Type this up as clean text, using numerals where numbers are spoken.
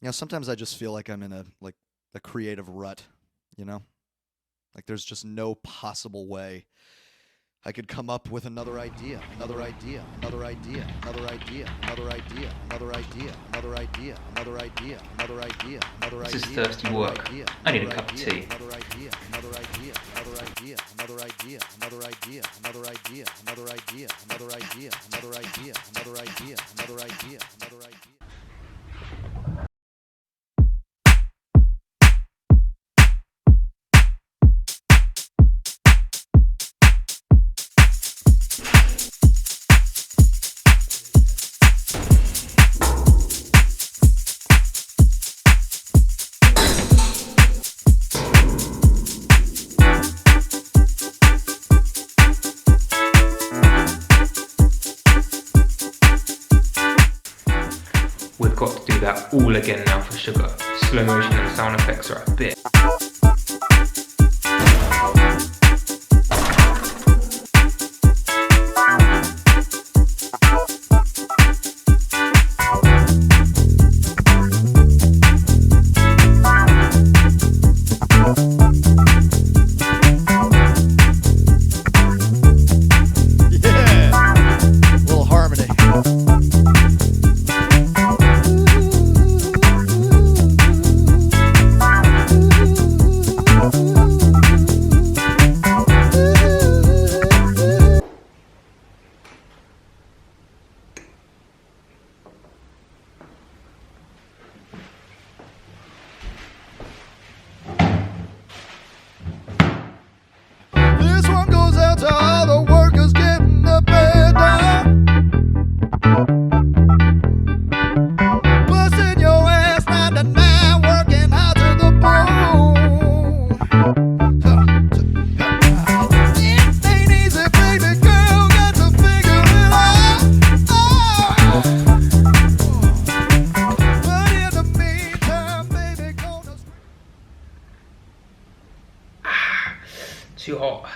You know, sometimes I just feel like I'm in a creative rut, you know? Like there's just no possible way I could come up with another idea, another idea, another idea, another idea, another idea, another idea, another idea, another idea, another idea, another idea. This is thirsty work. I need a cup of tea. Another idea, another idea, another idea, another idea, another idea, another idea, another idea, another idea, another idea, another idea, another idea, another idea. We've got to do that all again now for sugar. Slow motion and sound effects are a bit. Too hot.